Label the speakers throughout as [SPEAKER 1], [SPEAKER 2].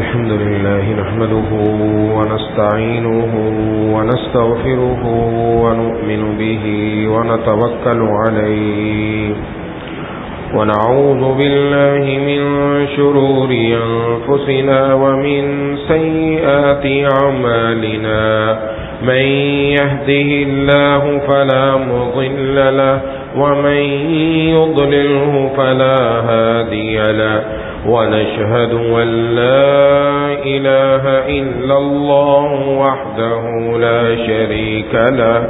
[SPEAKER 1] الحمد لله نحمده ونستعينه ونستغفره ونؤمن به ونتوكل عليه ونعوذ بالله من شرور أنفسنا ومن سيئات أعمالنا من يهده الله فلا مضل له ومن يضلله فلا هادي له ونشهد أن لا إله إلا الله وحده لا شريك له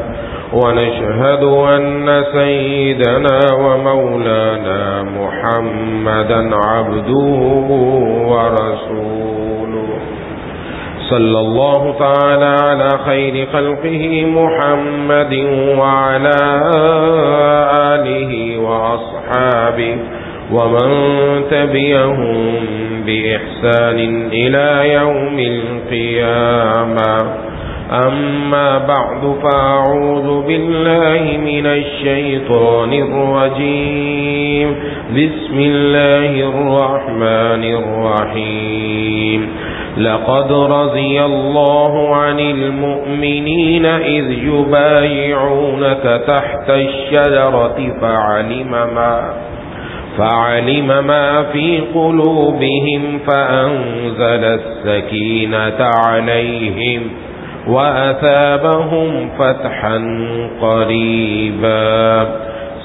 [SPEAKER 1] ونشهد أن سيدنا ومولانا محمدا عبده ورسوله صلى الله تعالى على خير خلقه محمد وعلى آله وأصحابه ومن تبعهم بإحسان إلى يوم القيامة أما بعد فأعوذ بالله من الشيطان الرجيم بسم الله الرحمن الرحيم لقد رضي الله عن المؤمنين إذ يبايعونك تحت الشجرة فعلم ما في قلوبهم فأنزل السكينة عليهم وأثابهم فتحا قريبا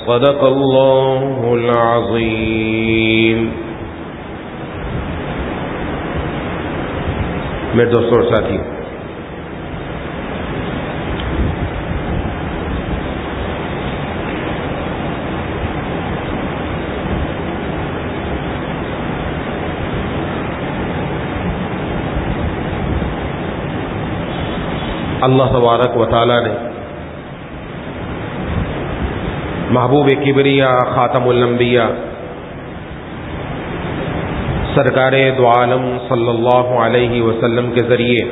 [SPEAKER 1] صدق الله العظيم. میرے دوستوں اور ساتھی، اللہ تبارک و تعالی نے محبوب کبریا خاتم الانبیاء سرکار دو عالم صلی اللہ علیہ وسلم کے ذریعے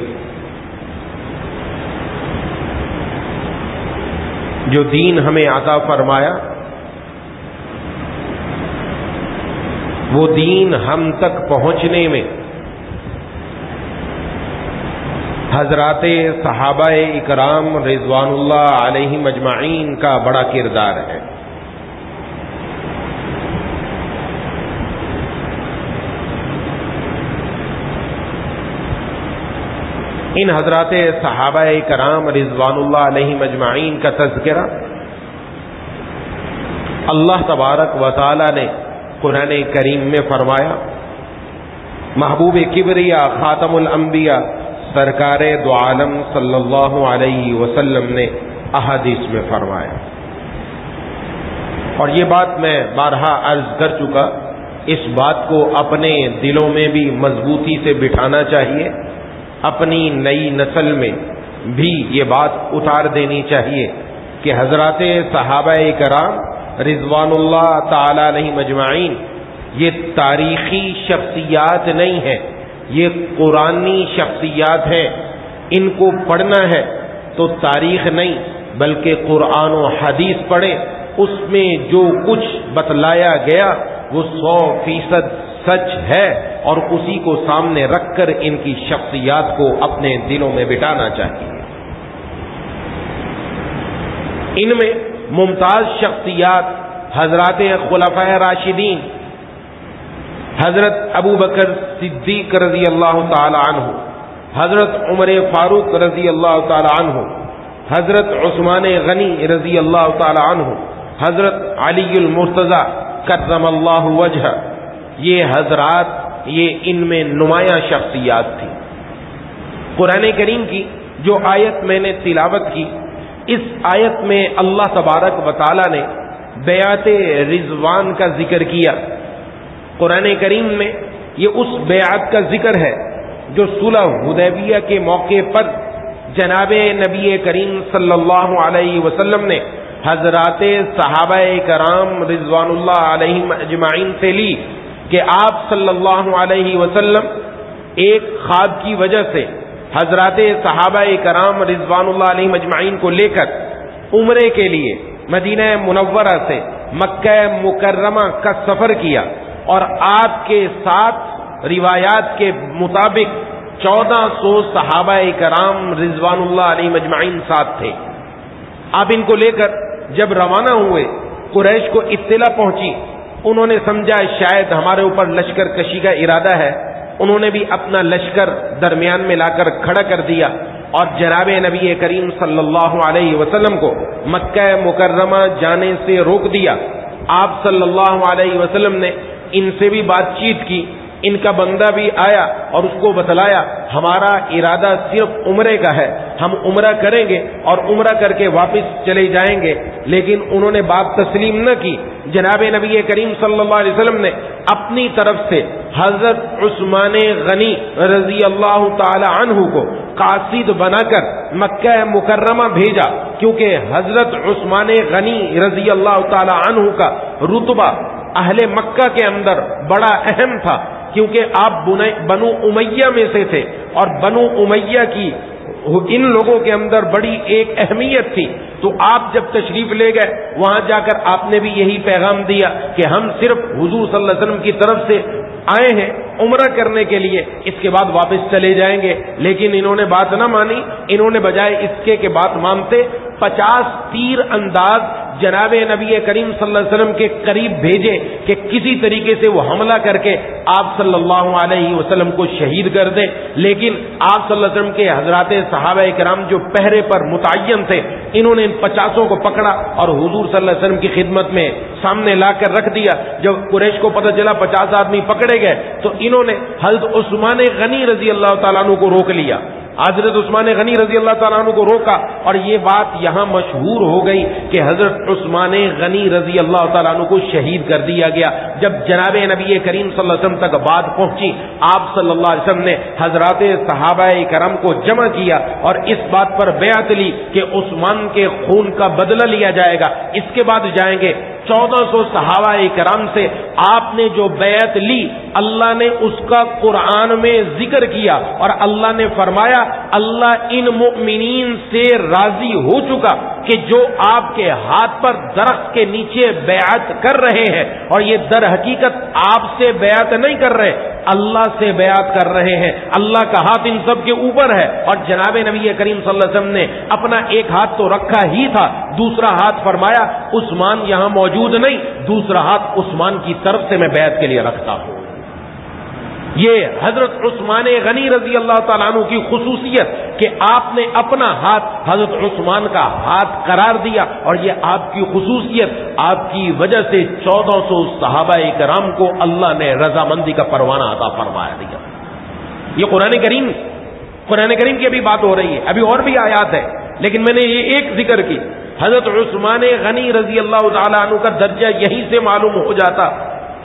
[SPEAKER 1] جو دین ہمیں عطا فرمایا، وہ دین ہم تک پہنچنے میں حضرات صحابہ اکرام رضوان اللہ علیہم اجمعین کا بڑا کردار ہے. ان حضرات صحابہ اکرام رضوان اللہ علیہم اجمعین کا تذکرہ اللہ تبارک و تعالی نے قرآن کریم میں فرمایا، محبوب کبریا خاتم الانبیاء سرکار دو عالم صلی اللہ علیہ وسلم نے احادیث میں فرمایا. اور یہ بات میں بارہا عرض کر چکا، اس بات کو اپنے دلوں میں بھی مضبوطی سے بٹھانا چاہیے، اپنی نئی نسل میں بھی یہ بات اتار دینی چاہیے کہ حضرات صحابہ کرام رضوان اللہ تعالی علیہم اجمعین یہ تاریخی شخصیات نہیں ہیں، یہ قرآنی شخصیات ہیں. ان کو پڑھنا ہے تو تاریخ نہیں بلکہ قرآن و حدیث پڑھیں، اس میں جو کچھ بتلایا گیا وہ 100% سچ ہے، اور اسی کو سامنے رکھ کر ان کی شخصیات کو اپنے دلوں میں بٹھانا چاہیے. ان میں ممتاز شخصیات حضرات خلفائے راشدین حضرت ابو بکر صدیق رضی اللہ تعالی عنہ، حضرت عمر فاروق رضی اللہ تعالی عنہ، حضرت عثمان غنی رضی اللہ تعالی عنہ، حضرت علی المرتضی کرم اللہ وجہ، یہ حضرات یہ ان میں نمایاں شخصیات تھی. قرآن کریم کی جو آیت میں نے تلاوت کی، اس آیت میں اللہ تبارک و تعالی نے بیعت رضوان کا ذکر کیا. قرآن کریم میں یہ اس بیعت کا ذکر ہے جو صلح حدیبیہ کے موقع پر جناب نبی کریم صلی اللہ علیہ وسلم نے حضرات صحابہ کرام رضوان اللہ علیہم اجمعین سے لی کہ آپ صلی اللہ علیہ وسلم ایک خواب کی وجہ سے حضرات صحابہ کرام رضوان اللہ علیہم اجمعین کو لے کر عمرے کے لیے مدینہ منورہ سے مکہ مکرمہ کا سفر کیا، اور آپ کے ساتھ روایات کے مطابق 1400 صحابہ کرام رضوان اللہ علیہ مجمعین ساتھ تھے. آپ ان کو لے کر جب روانہ ہوئے، قریش کو اطلاع پہنچی، انہوں نے سمجھا شاید ہمارے اوپر لشکر کشی کا ارادہ ہے. انہوں نے بھی اپنا لشکر درمیان میں لا کر کھڑا کر دیا اور جناب نبی کریم صلی اللہ علیہ وسلم کو مکہ مکرمہ جانے سے روک دیا. آپ صلی اللہ علیہ وسلم نے ان سے بھی بات چیت کی. ان کا بندہ بھی آیا اور اس کو بتلایا ہمارا ارادہ صرف عمرے کا ہے، ہم عمرہ کریں گے اور عمرہ کر کے واپس چلے جائیں گے. لیکن انہوں نے بات تسلیم نہ کی. جناب نبی کریم صلی اللہ علیہ وسلم نے اپنی طرف سے حضرت عثمان غنی رضی اللہ تعالی عنہ کو قاصد بنا کر مکہ مکرمہ بھیجا، کیونکہ حضرت عثمان غنی رضی اللہ تعالی عنہ کا رتبہ اہل مکہ کے اندر بڑا اہم تھا، کیونکہ آپ بنو امیہ میں سے تھے اور بنو امیہ کی ان لوگوں کے اندر بڑی ایک اہمیت تھی. تو آپ جب تشریف لے گئے وہاں جا کر آپ نے بھی یہی پیغام دیا کہ ہم صرف حضور صلی اللہ علیہ وسلم کی طرف سے آئے ہیں عمرہ کرنے کے لیے، اس کے بعد واپس چلے جائیں گے. لیکن انہوں نے بات نہ مانی. انہوں نے بجائے اس کے بات مانتے 50 تیر انداز جناب نبی کریم صلی اللہ علیہ وسلم کے قریب بھیجے کہ کسی طریقے سے وہ حملہ کر کے آپ صلی اللہ علیہ وسلم کو شہید کر دیں. لیکن آپ صلی اللہ علیہ وسلم کے حضرات صحابہ کرام جو پہرے پر متعین تھے، انہوں نے ان 50 کو پکڑا اور حضور صلی اللہ علیہ وسلم کی خدمت میں سامنے لا کر رکھ دیا. جب قریش کو پتہ چلا 50 آدمی پکڑے گئے تو انہوں نے حضرت عثمان غنی رضی اللہ تعالیٰ عنہ کو روک لیا. حضرت عثمان غنی رضی اللہ تعالیٰ عنہ کو روکا اور یہ بات یہاں مشہور ہو گئی کہ حضرت عثمان غنی رضی اللہ تعالیٰ عنہ کو شہید کر دیا گیا. جب جناب نبی کریم صلی اللہ علیہ وسلم تک بات پہنچی، آپ صلی اللہ علیہ وسلم نے حضرات صحابہ کرام کو جمع کیا اور اس بات پر بیعت لی کہ عثمان کے خون کا بدلہ لیا جائے گا. اس کے بعد جائیں گے 1400 صحابہ کرام سے آپ نے جو بیعت لی، اللہ نے اس کا قرآن میں ذکر کیا اور اللہ نے فرمایا اللہ ان مؤمنین سے راضی ہو چکا کہ جو آپ کے ہاتھ پر درخت کے نیچے بیعت کر رہے ہیں، اور یہ در حقیقت آپ سے بیعت نہیں کر رہے، اللہ سے بیعت کر رہے ہیں. اللہ کا ہاتھ ان سب کے اوپر ہے. اور جناب نبی کریم صلی اللہ علیہ وسلم نے اپنا ایک ہاتھ تو رکھا ہی تھا، دوسرا ہاتھ فرمایا عثمان یہاں موجود نہیں، دوسرا ہاتھ عثمان کی طرف سے میں بیعت کے لیے رکھتا ہوں. یہ حضرت عثمان غنی رضی اللہ تعالیٰ عنہ کی خصوصیت کہ آپ نے اپنا ہاتھ حضرت عثمان کا ہاتھ قرار دیا، اور یہ آپ کی خصوصیت، آپ کی وجہ سے 1400 صحابہ کرام کو اللہ نے رضامندی کا پروانہ عطا فرمایا دیا. یہ قرآن کریم کی ابھی بات ہو رہی ہے، ابھی اور بھی آیات ہے، لیکن میں نے یہ ایک ذکر کی. حضرت عثمان غنی رضی اللہ تعالیٰ عنہ کا درجہ یہیں سے معلوم ہو جاتا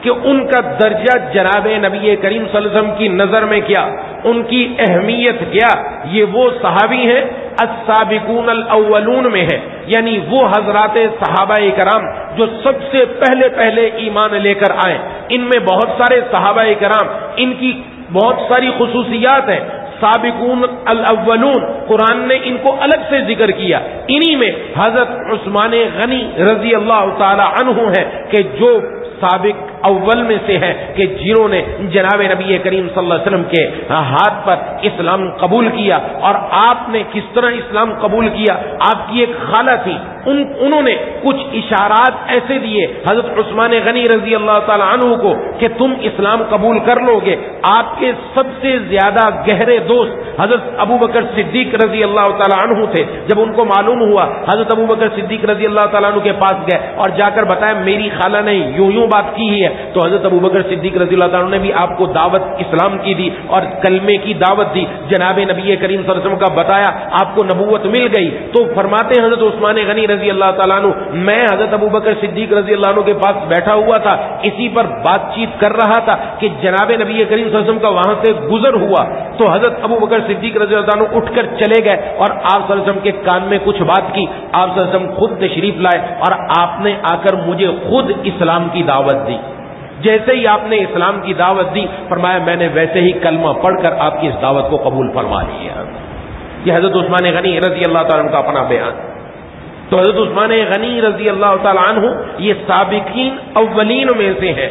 [SPEAKER 1] کہ ان کا درجہ جناب نبی کریم صلی اللہ علیہ وسلم کی نظر میں کیا، ان کی اہمیت کیا. یہ وہ صحابی ہیں السابقون الاولون میں ہیں، یعنی وہ حضرات صحابہ کرام جو سب سے پہلے ایمان لے کر آئے. ان میں بہت سارے صحابہ کرام، ان کی بہت ساری خصوصیات ہیں. سابقون الاولون قرآن نے ان کو الگ سے ذکر کیا. انہی میں حضرت عثمان غنی رضی اللہ تعالی عنہ ہے کہ جو سابق اول میں سے ہے کہ جنہوں نے جناب نبی کریم صلی اللہ علیہ وسلم کے ہاتھ پر اسلام قبول کیا. اور آپ نے کس طرح اسلام قبول کیا، آپ کی ایک خالہ تھی، انہوں نے کچھ اشارات ایسے دیے حضرت عثمان غنی رضی اللہ تعالی عنہ کو کہ تم اسلام قبول کر لو گے. آپ کے سب سے زیادہ گہرے دوست حضرت ابو بکر صدیق رضی اللہ تعالی عنہ تھے. جب ان کو معلوم ہوا، حضرت ابو بکر صدیق رضی اللہ تعالیٰ عنہ کے پاس گئے اور جا کر بتایا میری خالہ نے یوں بات کی ہی ہے. تو حضرت ابو بکر صدیق رضی اللہ تعالیٰ عنہ نے بھی آپ کو دعوت اسلام کی دی اور کلمے کی دعوت دی. جناب نبی کریم صلی اللہ علیہ وسلم کا بتایا، آپ کو نبوت مل گئی. تو فرماتے ہیں حضرت عثمان غنی رضی اللہ تعالیٰ عنہ، میں حضرت ابو بکر صدیق رضی اللہ عنہ کے پاس بیٹھا ہوا تھا، اسی پر بات چیت کر رہا تھا کہ جناب نبی کریم صلی اللہ علیہ وسلم کا وہاں سے گزر ہوا. تو حضرت ابو بکر صدیق رضی اللہ عنہ اٹھ کر چلے گئے اور آپ صلی اللہ علیہ وسلم کے کان میں کچھ بات کی. آپ صلی اللہ علیہ وسلم خود تشریف لائے اور آپ نے آ کر مجھے خود اسلام کی دعوت دی. جیسے ہی آپ نے اسلام کی دعوت دی، فرمایا میں نے ویسے ہی کلمہ پڑھ کر آپ کی اس دعوت کو قبول فرما لیا. یہ حضرت عثمان غنی رضی اللہ تعالیٰ عنہ کا اپنا بیان. تو حضرت عثمان غنی رضی اللہ تعالیٰ عنہ یہ سابقین اولین میں سے ہیں.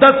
[SPEAKER 1] 10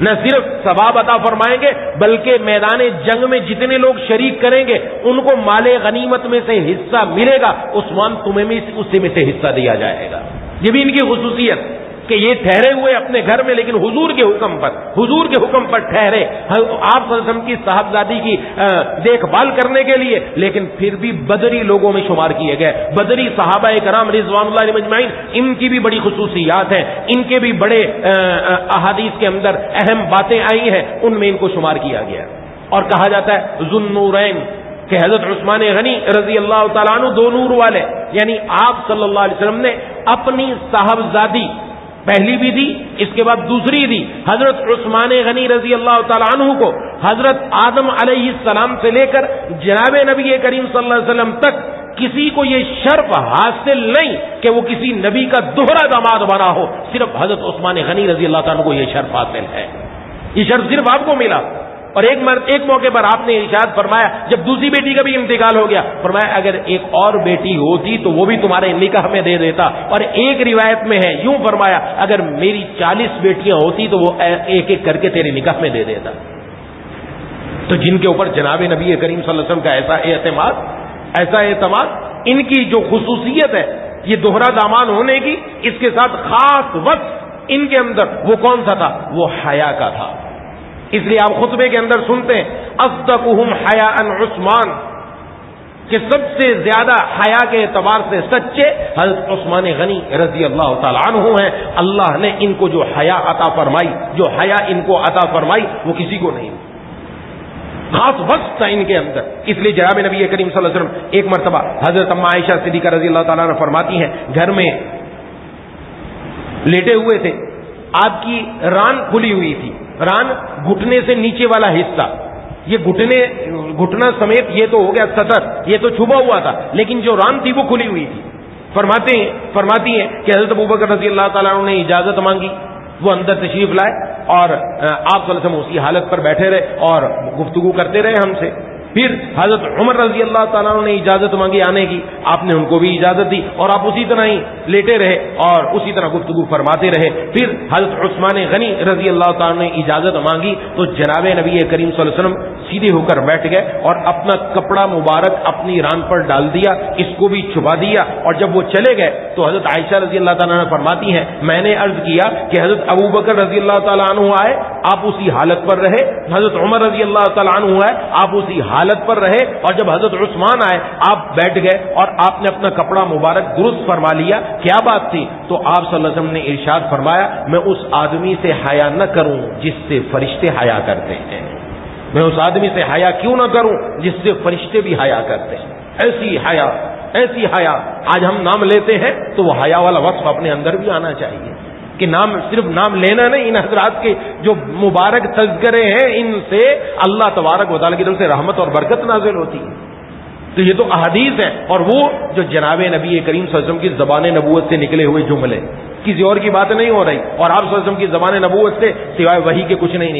[SPEAKER 1] نہ صرف ثواب عطا فرمائیں گے بلکہ میدان جنگ میں جتنے لوگ شریک کریں گے ان کو مال غنیمت میں سے حصہ ملے گا. عثمان تمہیں بھی اسی میں سے حصہ دیا جائے گا. یہ بھی ان کی خصوصیت کہ یہ ٹھہرے ہوئے اپنے گھر میں لیکن حضور کے حکم پر ٹھہرے, آپ صلی اللہ علیہ وسلم کی صاحبزادی کی دیکھ بھال کرنے کے لیے, لیکن پھر بھی بدری لوگوں میں شمار کیے گئے. بدری صحابہ کرام رضوان اللہ علیہم اجمعین, ان کی بھی بڑی خصوصیات ہیں, ان کے بھی بڑے احادیث کے اندر اہم باتیں آئی ہیں, ان میں ان کو شمار کیا گیا. اور کہا جاتا ہے ذو النورین کہ حضرت عثمان غنی رضی اللہ تعالیٰ عنہ دو نور والے, یعنی آپ صلی اللہ علیہ وسلم نے اپنی صاحبزادی پہلی بھی دی, اس کے بعد دوسری دی. حضرت عثمان غنی رضی اللہ تعالیٰ عنہ کو حضرت آدم علیہ السلام سے لے کر جناب نبی کریم صلی اللہ علیہ وسلم تک کسی کو یہ شرف حاصل نہیں کہ وہ کسی نبی کا دوہرا داماد بنا ہو. صرف حضرت عثمان غنی رضی اللہ تعالیٰ عنہ کو یہ شرف حاصل ہے. یہ شرف صرف آپ کو ملا. اور ایک موقع پر آپ نے ارشاد فرمایا جب دوسری بیٹی کا بھی انتقال ہو گیا, فرمایا اگر ایک اور بیٹی ہوتی تو وہ بھی تمہارے نکاح میں دے دیتا. اور ایک روایت میں ہے یوں فرمایا اگر میری 40 بیٹیاں ہوتی تو وہ ایک ایک کر کے تیرے نکاح میں دے دیتا. تو جن کے اوپر جناب نبی کریم صلی اللہ علیہ وسلم کا ایسا اعتماد, ان کی جو خصوصیت ہے یہ دوہرا دامان ہونے کی, اس کے ساتھ خاص وقت ان کے اندر وہ کون سا تھا, وہ حیا کا تھا. اس لیے آپ خطبے کے اندر سنتے ہیں اصدقہم حیاء عثمان, کہ سب سے زیادہ حیا کے اعتبار سے سچے حضرت عثمان غنی رضی اللہ تعالیٰ عنہ ہیں. اللہ نے ان کو جو حیا عطا فرمائی, جو حیا ان کو عطا فرمائی وہ کسی کو نہیں. خاص وقت تھا ان کے اندر. اس لیے جناب نبی کریم صلی اللہ علیہ وسلم ایک مرتبہ حضرت اما عائشہ صدیقہ رضی اللہ تعالیٰ عنہ فرماتی ہیں گھر میں لیٹے ہوئے تھے, آپ کی ران کھلی ہوئی تھی. ران گھٹنے سے نیچے والا حصہ, یہ گھٹنا سمیت یہ تو ہو گیا سطر, یہ تو چھپا ہوا تھا, لیکن جو ران تھی وہ کھلی ہوئی تھی. فرماتی ہیں کہ حضرت ابوبکر رضی اللہ تعالیٰ عنہ نے اجازت مانگی, وہ اندر تشریف لائے اور آپ صلی اللہ علیہ وسلم اسی حالت پر بیٹھے رہے اور گفتگو کرتے رہے ہم سے. پھر حضرت عمر رضی اللہ تعالیٰ عنہ نے اجازت مانگی آنے کی, آپ نے ان کو بھی اجازت دی اور آپ اسی طرح ہی لیٹے رہے اور اسی طرح گفتگو فرماتے رہے. پھر حضرت عثمان غنی رضی اللہ تعالیٰ نے اجازت مانگی تو جناب نبی کریم صلی اللہ علیہ وسلم سیدھے ہو کر بیٹھ گئے اور اپنا کپڑا مبارک اپنی ران پر ڈال دیا, اس کو بھی چھپا دیا. اور جب وہ چلے گئے تو حضرت عائشہ رضی اللہ تعالیٰ عنہ فرماتی ہیں میں نے عرض کیا کہ حضرت ابوبکر رضی اللہ تعالیٰ عنہ آئے, آپ اسی حالت پر رہے, حضرت عمر رضی اللہ تعالیٰ عنہ آئے, آپ اسی حالت پر رہے, اور جب حضرت عثمان آئے آپ بیٹھ گئے اور آپ نے اپنا کپڑا مبارک درست فرما لیا. کیا بات تھی؟ تو آپ صلی اللہ علیہ وسلم نے ارشاد فرمایا میں اس آدمی سے حیا نہ کروں جس سے فرشتے حیا کرتے ہیں, میں اس آدمی سے حیا کیوں نہ کروں جس سے فرشتے بھی حیا کرتے ہیں. ایسی حیا آج ہم نام لیتے ہیں تو وہ حیا والا وصف اپنے اندر بھی آنا چاہیے کہ صرف نام لینا نہیں, ان حضرات کے جو مبارک تذکرے ہیں ان سے اللہ تبارک و تعالیٰ کی طرف سے رحمت اور برکت نازل ہوتی ہے. تو یہ تو احادیث ہیں, اور وہ جو جناب نبی کریم صلی اللہ علیہ وسلم کی زبان نبوت سے نکلے ہوئے جملے, کسی اور کی بات نہیں ہو رہی, اور آپ صلی اللہ علیہ وسلم کی زبان نبوت سے سوائے وحی کے کچھ نہیں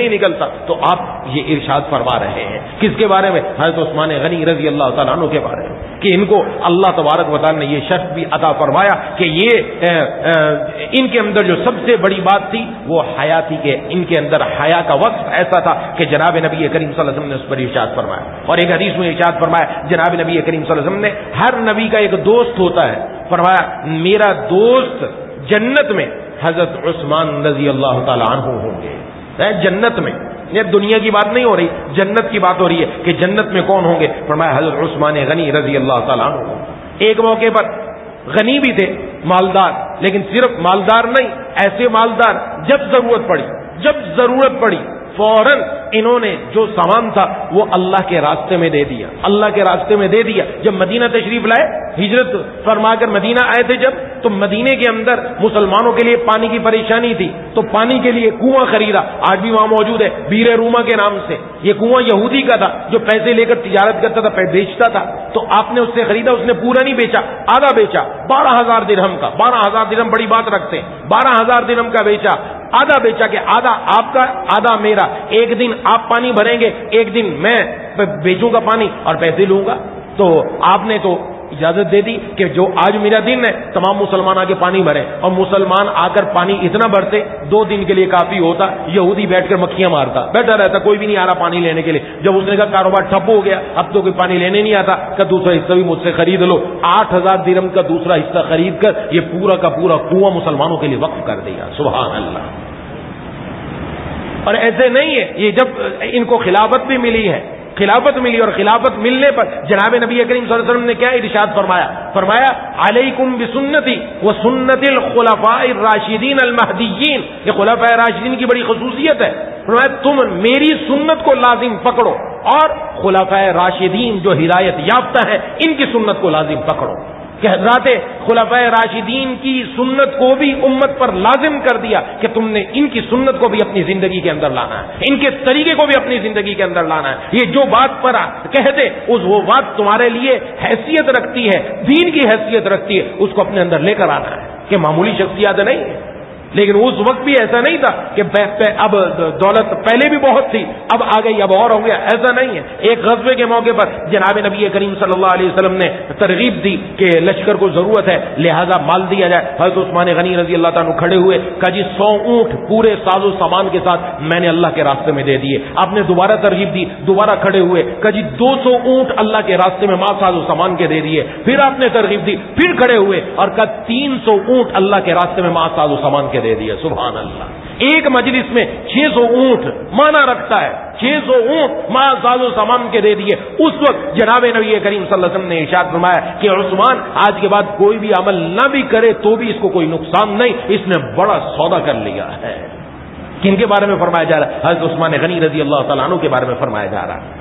[SPEAKER 1] نکلتا, تو آپ یہ ارشاد فرما رہے ہیں کس کے بارے میں؟ حضرت عثمان غنی رضی اللہ تعالیٰ عنہ کے بارے میں, کہ ان کو اللہ تبارک و تعالیٰ نے یہ شرف بھی عطا فرمایا کہ یہ ان کے اندر جو سب سے بڑی بات تھی وہ حیا تھی, کہ ان کے اندر حیا کا وقت ایسا تھا کہ جناب نبی کریم صلی اللہ علیہ وسلم نے اس پر ارشاد فرمایا. اور ایک حدیث میں ارشاد فرمایا جناب نبی کریم صلی اللہ علیہ وسلم نے ہر نبی کا ایک دوست ہوتا ہے, فرمایا میرا دوست جنت میں حضرت عثمان رضی اللہ تعالیٰ عنہ ہوں گے. جنت میں, یہ دنیا کی بات نہیں ہو رہی, جنت کی بات ہو رہی ہے کہ جنت میں کون ہوں گے. فرمایا حضرت عثمان غنی رضی اللہ تعالیٰ عنہ. ایک موقع پر غنی بھی تھے, مالدار, لیکن صرف مالدار نہیں, ایسے مالدار جب ضرورت پڑی فوراً انہوں نے جو سامان تھا وہ اللہ کے راستے میں دے دیا. جب مدینہ تشریف لائے, ہجرت فرما کر مدینہ آئے تھے جب, تو مدینے کے اندر مسلمانوں کے لیے پانی کی پریشانی تھی, تو پانی کے لیے کنواں خریدا, آج بھی وہاں موجود ہے بیر روما کے نام سے. یہ کنواں یہودی کا تھا جو پیسے لے کر تجارت کرتا تھا, بیچتا تھا. تو آپ نے اس سے خریدا, اس نے پورا نہیں بیچا, آدھا بیچا 12,000 درہم کا. 12,000 درہم بڑی بات رکھتے ہیں, 12,000 درہم کا بیچا, آدھا بیچا کہ آدھا آپ کا آدھا میرا, ایک دن آپ پانی بھریں گے, ایک دن میں بیچوں گا پانی اور پیسے لوں گا. تو آپ نے تو اجازت دے دی کہ جو آج میرا دن ہے تمام مسلمان آگے پانی بھریں، اور مسلمان آ کر پانی اتنا بھرتے 2 دن کے لیے کافی ہوتا. یہودی بیٹھ کر مکھیاں مارتا، بیٹھا رہتا، کوئی بھی نہیں آ رہا پانی لینے کے لیے. جب اس نے کہا کاروبار ٹھپ ہو گیا، اب تو کوئی پانی لینے نہیں آتا، کہ دوسرا حصہ بھی مجھ سے خرید لو. 8000 درہم کا دوسرا حصہ خرید کر یہ پورا کا پورا کنواں مسلمانوں کے لیے وقف کر دیا. سبحان اللہ. اور ایسے نہیں ہے، یہ جب ان کو خلافت بھی ملی ہے، خلافت ملی، اور خلافت ملنے پر جناب نبی کریم صلی اللہ علیہ وسلم نے کیا ارشاد فرمایا علیکم بسنتی وسنت الخلفاء الراشدین المہدیین. یہ خلفاء راشدین کی بڑی خصوصیت ہے. فرمایا تم میری سنت کو لازم پکڑو، اور خلفاء راشدین جو ہدایت یافتہ ہیں ان کی سنت کو لازم پکڑو. کہ حضرات خلفاء راشدین کی سنت کو بھی امت پر لازم کر دیا کہ تم نے ان کی سنت کو بھی اپنی زندگی کے اندر لانا ہے، ان کے طریقے کو بھی اپنی زندگی کے اندر لانا ہے. یہ جو بات پر کہتے وہ بات تمہارے لیے حیثیت رکھتی ہے، دین کی حیثیت رکھتی ہے، اس کو اپنے اندر لے کر آنا ہے. کہ معمولی شخصیات نہیں ہے. لیکن اس وقت بھی ایسا نہیں تھا کہ اب دولت پہلے بھی بہت تھی، اب آ گئی، اب اور ہوں گے، ایسا نہیں ہے. ایک غزوے کے موقع پر جناب نبی کریم صلی اللہ علیہ وسلم نے ترغیب دی کہ لشکر کو ضرورت ہے لہذا مال دیا جائے. حضرت عثمان غنی رضی اللہ تعالیٰ کھڑے ہوئے، کہا جی 100 اونٹ پورے ساز و سامان کے ساتھ میں نے اللہ کے راستے میں دے دیے. آپ نے دوبارہ ترغیب دی، دوبارہ کھڑے ہوئے، کہا جی 200 اونٹ اللہ کے راستے میں ساز و سامان کے دے دیے. پھر آپ نے ترغیب دی، پھر کھڑے ہوئے اور کہا 300 اونٹ اللہ کے راستے میں ساز و سامان کے دے دیے. سبحان اللہ. ایک مجلس میں 600 اونٹ مانا رکھتا ہے، 600 اونٹ ساز و سامان کے دے دیے. اس وقت جناب نبی کریم صلی اللہ علیہ وسلم نے ارشاد فرمایا کہ عثمان آج کے بعد کوئی بھی عمل نہ بھی کرے تو بھی اس کو کوئی نقصان نہیں، اس نے بڑا سودا کر لیا ہے. کن کے بارے میں فرمایا جا رہا ہے؟ حضرت عثمان غنی رضی اللہ تعالیٰ عنہ کے بارے میں فرمایا جا رہا ہے.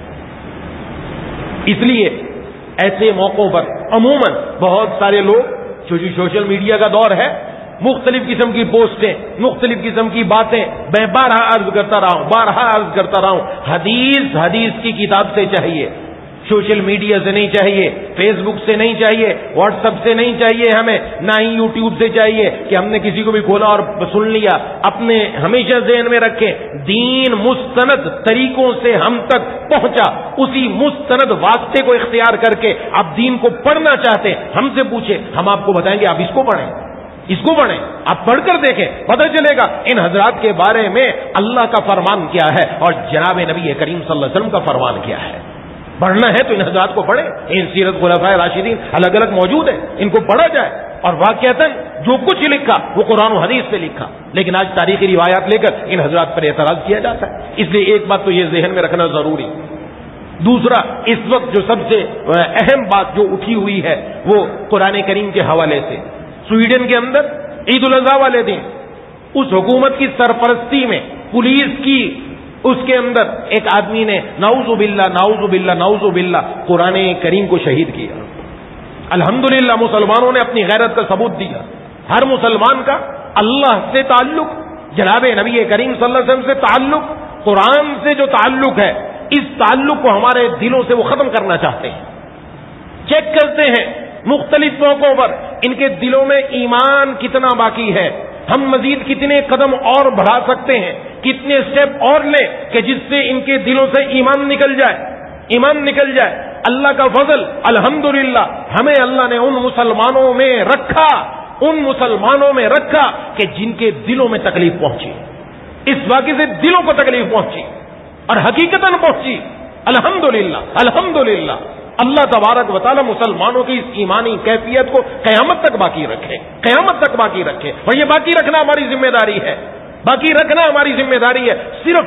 [SPEAKER 1] اس لیے ایسے موقعوں پر عموماً بہت سارے لوگ، چونکہ سوشل میڈیا کا دور ہے، مختلف قسم کی پوسٹیں، مختلف قسم کی باتیں، میں بارہا عرض کرتا رہا ہوں، حدیث کی کتاب سے چاہیے، سوشل میڈیا سے نہیں چاہیے، فیس بک سے نہیں چاہیے، واٹس ایپ سے نہیں چاہیے، ہمیں نہ ہی یوٹیوب سے چاہیے کہ ہم نے کسی کو بھی کھولا اور سن لیا. اپنے ہمیشہ ذہن میں رکھیں دین مستند طریقوں سے ہم تک پہنچا، اسی مستند واسطے کو اختیار کر کے آپ دین کو پڑھنا چاہتے ہیں ہم سے پوچھیں، ہم آپ کو بتائیں گے آپ اس کو پڑھیں، اس کو پڑھیں، آپ پڑھ کر دیکھیں، پتہ چلے گا ان حضرات کے بارے میں اللہ کا فرمان کیا ہے اور جناب نبی کریم صلی اللہ علیہ وسلم کا فرمان کیا ہے. پڑھنا ہے تو ان حضرات کو پڑھیں. ان سیرت خلفاء راشدین الگ الگ موجود ہیں، ان کو پڑھا جائے. اور واقعتاً جو کچھ لکھا وہ قرآن و حدیث سے لکھا، لیکن آج تاریخی روایات لے کر ان حضرات پر اعتراض کیا جاتا ہے. اس لیے ایک بات تو یہ ذہن میں رکھنا ضروری. دوسرا، اس وقت جو سب سے اہم بات جو اٹھی ہوئی ہے وہ قرآن کریم کے حوالے سے، سویڈن کے اندر عید الاضحیٰ والے دن اس حکومت کی سرپرستی میں پولیس کی اس کے اندر ایک آدمی نے نعوذ باللہ قرآن کریم کو شہید کیا. الحمدللہ مسلمانوں نے اپنی غیرت کا ثبوت دیا. ہر مسلمان کا اللہ سے تعلق، جناب نبی کریم صلی اللہ علیہ وسلم سے تعلق، قرآن سے جو تعلق ہے، اس تعلق کو ہمارے دلوں سے وہ ختم کرنا چاہتے ہیں. چیک کرتے ہیں مختلف موقعوں پر ان کے دلوں میں ایمان کتنا باقی ہے، ہم مزید کتنے قدم اور بڑھا سکتے ہیں، کتنے سٹیپ اور لیں کہ جس سے ان کے دلوں سے ایمان نکل جائے. اللہ کا فضل الحمدللہ، ہمیں اللہ نے ان مسلمانوں میں رکھا کہ جن کے دلوں میں تکلیف پہنچی، اس واقعے سے دلوں کو تکلیف پہنچی اور حقیقتاً پہنچی. الحمدللہ اللہ تبارک و تعالی مسلمانوں کی اس ایمانی کیفیت کو قیامت تک باقی رکھے. اور یہ باقی رکھنا ہماری ذمہ داری ہے. صرف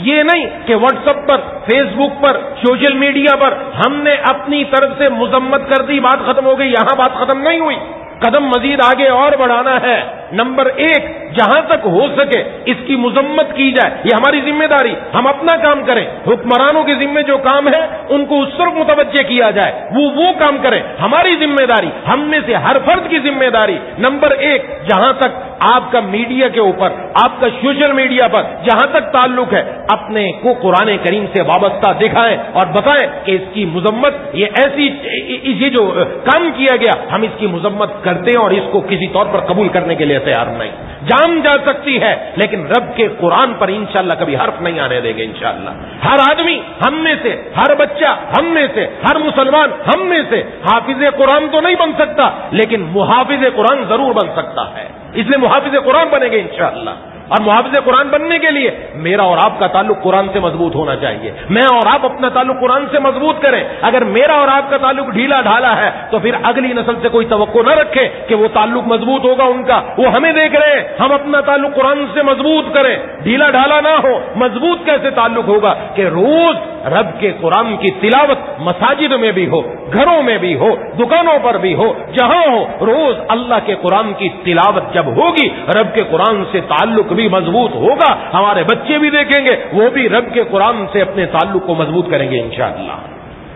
[SPEAKER 1] یہ نہیں کہ واٹس ایپ پر، فیس بک پر، سوشل میڈیا پر ہم نے اپنی طرف سے مذمت کر دی، بات ختم ہو گئی. یہاں بات ختم نہیں ہوئی، قدم مزید آگے اور بڑھانا ہے. نمبر 1، جہاں تک ہو سکے اس کی مذمت کی جائے، یہ ہماری ذمہ داری. ہم اپنا کام کریں، حکمرانوں کے ذمہ جو کام ہے ان کو اس طرف متوجہ کیا جائے، وہ کام کریں. ہماری ذمہ داری، ہم میں سے ہر فرد کی ذمہ داری. نمبر 1، جہاں تک آپ کا میڈیا کے اوپر، آپ کا سوشل میڈیا پر جہاں تک تعلق ہے، اپنے کو قرآن کریم سے وابستہ دکھائیں اور بتائیں کہ اس کی مذمت، یہ جو کام کیا گیا ہم اس کی مذمت کرتے ہیں اور اس کو کسی طور پر قبول کرنے کے لیے تیار نہیں. جان جا سکتی ہے لیکن رب کے قرآن پر انشاءاللہ کبھی حرف نہیں آنے دیں گے انشاءاللہ. ہر آدمی ہم میں سے، ہر بچہ ہم میں سے، ہر مسلمان ہم میں سے حافظ قرآن تو نہیں بن سکتا لیکن محافظ قرآن ضرور بن سکتا ہے. اس لیے محافظ قرآن بنے گے انشاءاللہ. اور محافظ قرآن بننے کے لیے میرا اور آپ کا تعلق قرآن سے مضبوط ہونا چاہیے. میں اور آپ اپنا تعلق قرآن سے مضبوط کریں. اگر میرا اور آپ کا تعلق ڈھیلا ڈھالا ہے تو پھر اگلی نسل سے کوئی توقع نہ رکھے کہ وہ تعلق مضبوط ہوگا ان کا. وہ ہمیں دیکھ رہے ہیں، ہم اپنا تعلق قرآن سے مضبوط کریں. ڈھیلا ڈھالا نہ ہو. مضبوط کیسے تعلق ہوگا؟ کہ روز رب کے قرآن کی تلاوت مساجد میں بھی ہو، گھروں میں بھی ہو، دکانوں پر بھی ہو، جہاں ہو، روز اللہ کے قرآن کی تلاوت جب ہوگی رب کے قرآن سے تعلق بھی مضبوط ہوگا. ہمارے بچے بھی دیکھیں گے، وہ بھی رب کے قرآن سے اپنے تعلق کو مضبوط کریں گے انشاءاللہ.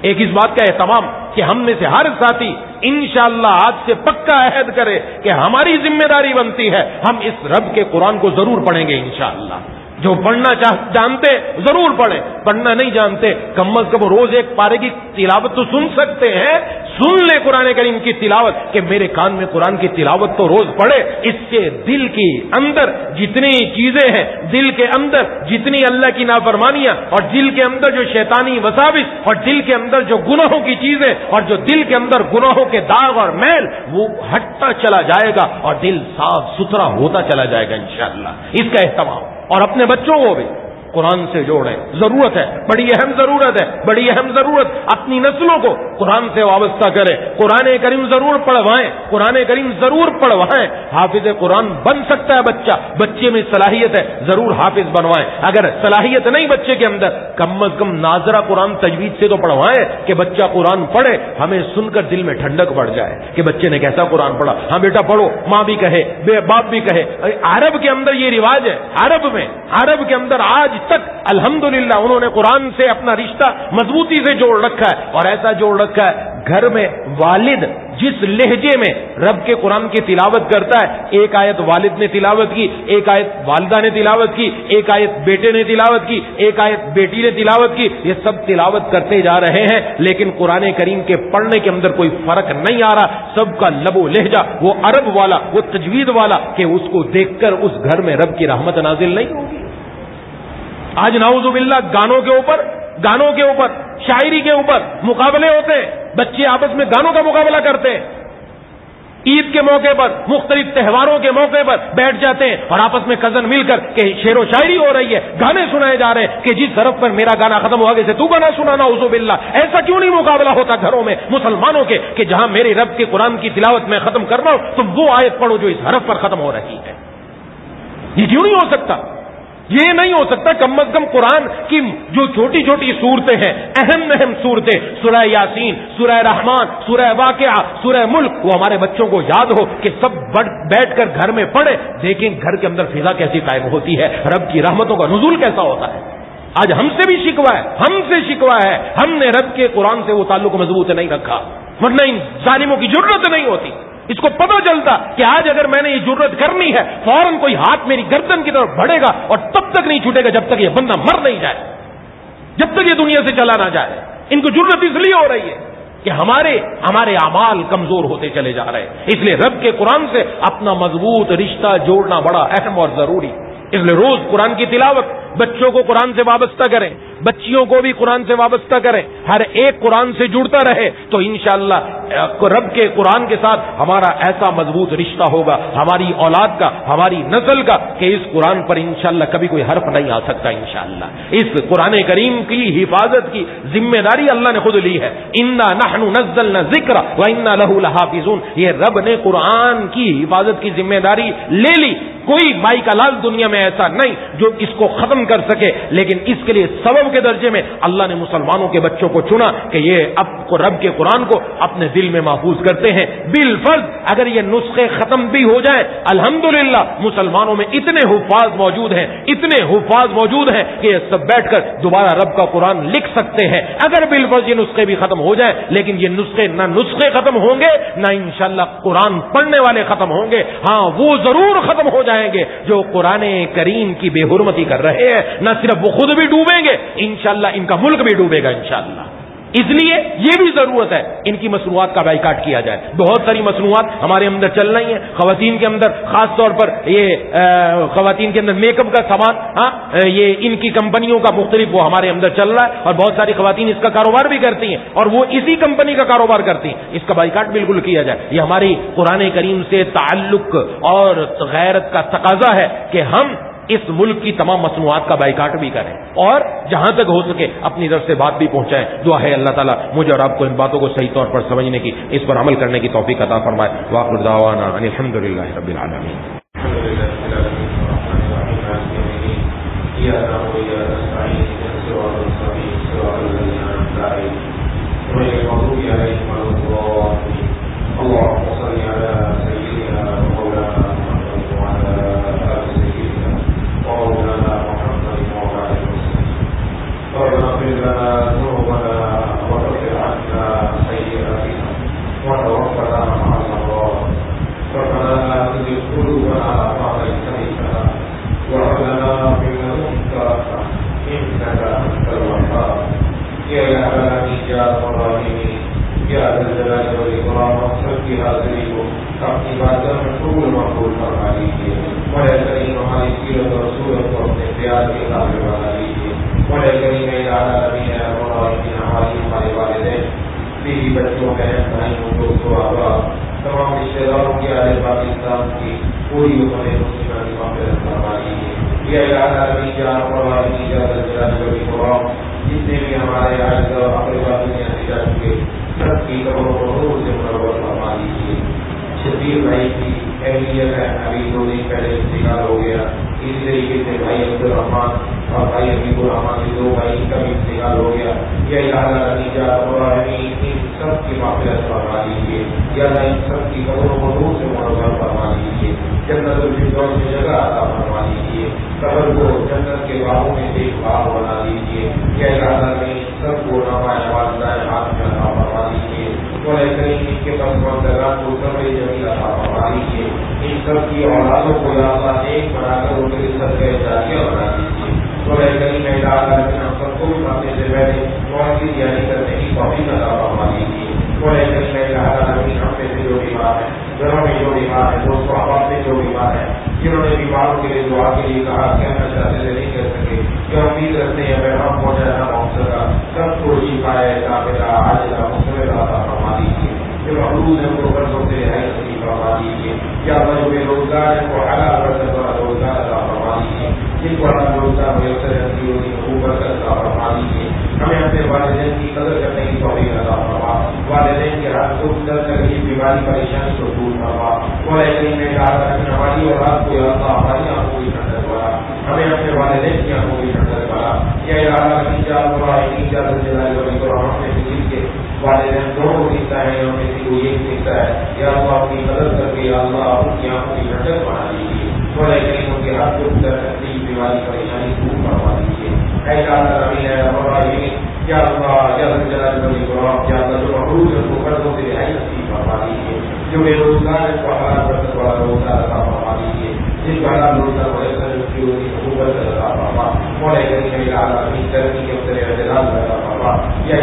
[SPEAKER 1] ایک اس بات کا اہتمام کہ ہم میں سے ہر ساتھی انشاءاللہ آج سے پکا عہد کرے کہ ہماری ذمہ داری بنتی ہے ہم اس رب کے قرآن کو ضرور پڑھیں گے انشاءاللہ. جو پڑھنا جانتے ضرور پڑھیں، پڑھنا نہیں جانتے کم از کم روز ایک پارے کی تلاوت تو سن سکتے ہیں. سن لے قرآن کریم کی تلاوت کہ میرے کان میں قرآن کی تلاوت تو روز پڑھے. اس سے دل کے اندر جتنی چیزیں ہیں، دل کے اندر جتنی اللہ کی نافرمانیاں اور دل کے اندر جو شیطانی وساوس اور دل کے اندر جو گناہوں کی چیزیں اور جو دل کے اندر گناہوں کے داغ اور میل وہ ہٹتا چلا جائے گا اور دل صاف ستھرا ہوتا چلا جائے گا انشاءاللہ. اس کا اہتمام. اور اپنے بچوں کو بھی قرآن سے جوڑیں. ضرورت ہے، بڑی اہم ضرورت ہے، بڑی اہم ضرورت. اپنی نسلوں کو قرآن سے وابستہ کریں. قرآن کریم ضرور پڑھوائیں، قرآن کریم ضرور پڑھوائیں. حافظ قرآن بن سکتا ہے بچہ، بچے میں صلاحیت ہے، ضرور حافظ بنوائیں. اگر صلاحیت نہیں بچے کے اندر کم از کم ناظرہ قرآن تجوید سے تو پڑھوائیں کہ بچہ قرآن پڑھے. ہمیں سن کر دل میں ٹھنڈک بڑھ جائے کہ بچے نے کیسا قرآن پڑھا. ہاں بیٹا پڑھو، ماں بھی کہے، باپ بھی کہے. عرب کے اندر یہ رواج ہے. عرب کے اندر آج تک الحمدللہ انہوں نے قرآن سے اپنا رشتہ مضبوطی سے جوڑ رکھا ہے. اور ایسا جوڑ رکھا ہے گھر میں والد جس لہجے میں رب کے قرآن کی تلاوت کرتا ہے، ایک آیت والد نے تلاوت کی، ایک آیت والدہ نے تلاوت کی، ایک آیت بیٹے نے تلاوت کی، ایک آیت بیٹی نے تلاوت کی. یہ سب تلاوت کرتے جا رہے ہیں لیکن قرآن کریم کے پڑھنے کے اندر کوئی فرق نہیں آ رہا. سب کا لب و لہجہ وہ عرب والا، وہ تجوید والا کہ اس کو دیکھ کر اس گھر میں رب کی رحمت نازل نہیں ہوگی. آج نعوذ باللہ گانوں کے اوپر شاعری کے اوپر مقابلے ہوتے ہیں. بچے آپس میں گانوں کا مقابلہ کرتے ہیں. عید کے موقع پر، مختلف تہواروں کے موقع پر بیٹھ جاتے ہیں اور آپس میں کزن مل کر کہ شعر و شاعری ہو رہی ہے، گانے سنائے جا رہے ہیں کہ جس طرف پر میرا گانا ختم ہوا گیا تو گانا سنانا. اعوذ باللہ. ایسا کیوں نہیں مقابلہ ہوتا گھروں میں مسلمانوں کے کہ جہاں میرے رب کے قرآن کی تلاوت میں ختم کرنا ہو تم وہ آیت پڑھو جو اس حرف پر ختم ہو رہی ہے. یہ کیوں نہیں ہو سکتا؟ یہ نہیں ہو سکتا. کم از کم قرآن کی جو چھوٹی چھوٹی صورتیں ہیں، اہم صورتیں، سورہ یاسین، سورہ رحمان، سورہ واقعہ، سورہ ملک، وہ ہمارے بچوں کو یاد ہو کہ سب بیٹھ کر گھر میں پڑھے. دیکھیں گھر کے اندر فضا کیسی قائم ہوتی ہے، رب کی رحمتوں کا نزول کیسا ہوتا ہے. آج ہم سے بھی شکوہ ہے، ہم نے رب کے قرآن سے وہ تعلق مضبوط نہیں رکھا، ورنہ ان ظالموں کی ضرورت نہیں ہوتی. اس کو پتہ چلتا کہ آج اگر میں نے یہ جرت کرنی ہے فوراً کوئی ہاتھ میری گردن کی طرف بڑھے گا اور تب تک نہیں چھوٹے گا جب تک یہ بندہ مر نہیں جائے، جب تک یہ دنیا سے چلا نہ جائے. ان کو جرت اس لیے ہو رہی ہے کہ ہمارے اعمال کمزور ہوتے چلے جا رہے ہیں. اس لیے رب کے قرآن سے اپنا مضبوط رشتہ جوڑنا بڑا اہم اور ضروری. اس لیے روز قرآن کی تلاوت، بچوں کو قرآن سے وابستہ کریں، بچیوں کو بھی قرآن سے وابستہ کریں. ہر ایک قرآن سے جڑتا رہے تو انشاءاللہ رب کے قرآن کے ساتھ ہمارا ایسا مضبوط رشتہ ہوگا، ہماری اولاد کا، ہماری نسل کا، کہ اس قرآن پر انشاءاللہ کبھی کوئی حرف نہیں آ سکتا. انشاءاللہ اس قرآن کریم کی حفاظت کی ذمہ داری اللہ نے خود لی ہے. انا نحن نزلنا الذکر وانا لہ لحافظون. یہ رب نے قرآن کی حفاظت کی ذمہ داری لے لی. کوئی مائی کا لال دنیا میں ایسا نہیں جو اس کو ختم کر سکے، لیکن اس کے لیے سبب کے درجے میں اللہ نے مسلمانوں کے بچوں کو چنا کہ یہ اب کو رب کے قرآن کو اپنے دل میں محفوظ کرتے ہیں۔ بالفرض اگر یہ نسخے ختم بھی ہو جائیں، الحمدللہ مسلمانوں میں اتنے حفاظ موجود ہیں، اتنے حفاظ موجود ہیں کہ یہ سب بیٹھ کر دوبارہ رب کا قرآن لکھ سکتے ہیں۔ اگر بالفرض یہ نسخے بھی ختم ہو جائیں، لیکن یہ نسخے ختم ہوں گے نہ انشاءاللہ قرآن پڑھنے والے ختم ہوں گے۔ ہاں وہ ضرور ختم ہو جائیں گے جو قرآن کریم کی بے حرمتی کر رہے ہیں، نہ صرف وہ خود بھی ڈوبیں گے، انشاءاللہ ان کا ملک بھی ڈوبے گا انشاءاللہ۔ اس لیے یہ بھی ضرورت ہے ان کی مصنوعات کا بائیکاٹ کیا جائے۔ بہت ساری مصنوعات ہمارے اندر چل رہی ہیں، خواتین کے اندر خاص طور پر یہ خواتین کے اندر میک اپ کا سامان، یہ ان کی کمپنیوں کا مختلف وہ ہمارے اندر چل رہا ہے، اور بہت ساری خواتین اس کا کاروبار بھی کرتی ہیں اور وہ اسی کمپنی کا کاروبار کرتی ہیں۔ اس کا بائیکاٹ بالکل کیا جائے۔ یہ ہماری قرآن کریم سے تعلق اور غیرت کا تقاضا ہے کہ ہم اس ملک کی تمام مصنوعات کا بائیکاٹ بھی کریں اور جہاں تک ہو سکے اپنی طرف سے بات بھی پہنچائیں۔ دعا ہے اللہ تعالیٰ مجھے اور آپ کو ان باتوں کو صحیح طور پر سمجھنے کی، اس پر عمل کرنے کی توفیق عطا فرمائے۔ وآخر دعوانا ان الحمد للہ رب العالمین۔
[SPEAKER 2] جتنے بھی ہمارے سب کی فرما لیجیے۔ شبیر بھائی کی اہمیت ہے، ابھی 2 دن پہلے انتقال ہو گیا۔ اس طریقے سے بھائی عبد الرحمان اور بھائی حبیب الرحمان کے 2 بھائی کا بھی انتقال ہو گیا۔ یہ نتیجہ ان سب کی معافیت فرما لیجیے، یا ان سب کی قبروں کو دور سے منور فرما لیجیے، جنت الفردوس میں جگہ عطا فرما لیجیے، قبر کو جنت کے باغوں میں ایک باغ بنا لیجیے، یا سب کو نمائے والدائے ہاتھ میں عطا فرما لیجیے، کریم ان کے پسماندگان کو صبر جمیل عطا فرما لیجیے، ان سب کی اولادوں کو یا اللہ نیک بنا کر ان کے صدقہ جاریہ بنا لیجیے۔ کریم ہم سب کو بھی اپنے سے بیٹھے بہت سی تیاری کرنے کی توفیق عطا فرما لیجیے۔ کریم ہم میں سے جو بیمار ہے، گھروں میں جو بیمار ہے، دوستوں احباب میں جو بیمار ہے، جنہوں نے بیماروں کے لیے دعا کے لیے کہا کہنا چاہتے تھے نہیں کر سکے، جو امید رکھتے ہیں پیغام پہنچانا پہنچ سکا، سب کو شفائے کاملہ عاجلہ مستمر عطا فرما دیجیے۔ جو مقروض ہے ان کو قرضوں سے رہائی نصیب فرما دیجیے، یا جو بے روزگار ہے وہ حلال رزق والا روزگار عطا فرما دیجیے، جن کو حلال روزگار میسر ہے ان کی برکت عطا فرما دیجیے۔ ہمیں اپنے والدین کی قدر کرنے کی توفیق عطا فرما، والدین کے ہاتھ کو درد تکلیف بیماری پریشانی کو دور فرما۔ ہماری اولاد کو ہماری آنکھوں کی ٹھنڈک بنا، ہمیں اپنے والدین کی آنکھوں کی ٹھنڈک بنا۔ والدین دونوں سیکھتا ہے، ہم کسی کو یہ سیکھتا ہے، یا تو آپ کی مدد کر کے اللہ ان کی آنکھوں کی ٹھنڈک بنا دیجیے، لیکن ان کے ہاتھ کو درد تکلیف بیماری پریشانی دور فرما دیجیے۔ ایسا کیا جو مقروض ہے اس کو قرضوں سے رہائی نصیب فرما دیجیے، جو بے روزگار ہے اس کو حلال برکت والا روزگار عطا فرما دیجیے، جس کو حلال روزگار میسر ہے اس کی روزی حکومت عطا فرما۔ ترقی کے اندر اعتراض عطا فرما، یا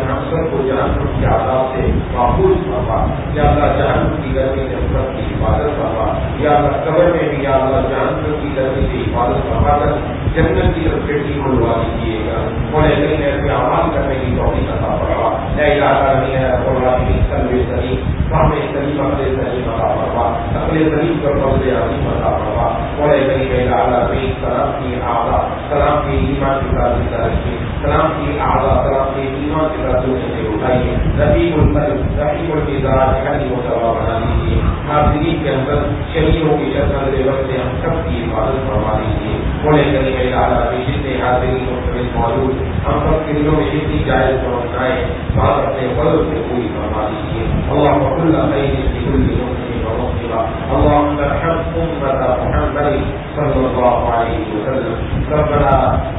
[SPEAKER 2] ہم سب کو جہنم کے عذاب سے محفوظ فرما، یا اللہ جہنم کی گرمی سے ہم سب کی حفاظت فرما، یا اللہ قبر میں بھی یا اللہ جہنم کی گرمی سے حفاظت فرما کر جنت کی طرف کھڑکی کھلوا دیجیے گا، اور ایسے اعمال کرنے کی توفیق عطا فرما۔ اے الہی ہے قرآن سلم سلیم، ہمیں سلیم اپنے سلیم عطا فرما، اپنے سلیم پر فضل عظیم عطا فرما، اور الہی سلام کی اعلیٰ سلام کی ایمان کی تعلیم رکھیے، سلام کی اعلیٰ سلام کی ایمان کے ساتھ سے اٹھائیے، رفیق القلب رفیق المزاج حدیث و ثواب بنا دیجیے، حاضرین کے اندر شہیدوں کی شرط وقت سے ہم سب کی حفاظت فرما دیجیے، بولے کریم اعلیٰ جتنے حاضرین مختلف موجود ہم سب کے دلوں میں جتنی جائز پہنچائے بات اپنے فضل سے پوری فرما دیجیے۔ اللهم كل خير لكل مسلم ومسلمة، اللهم ارحم أمة محمد صلى الله عليه وسلم، ربنا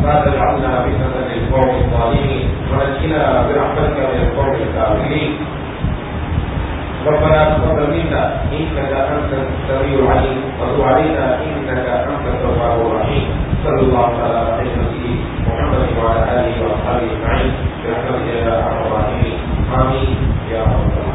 [SPEAKER 2] لا تجعلنا فتنة للقوم الظالمين ونجنا برحمتك من القوم الكافرين، ربنا تقبل منا إنك أنت السميع العليم وتب علينا إنك أنت التواب الرحيم، صلى الله على سيدنا محمد وعلى آله وأصحابه أجمعين برحمتك يا أرحم الراحمين، آمين يا رب العالمين۔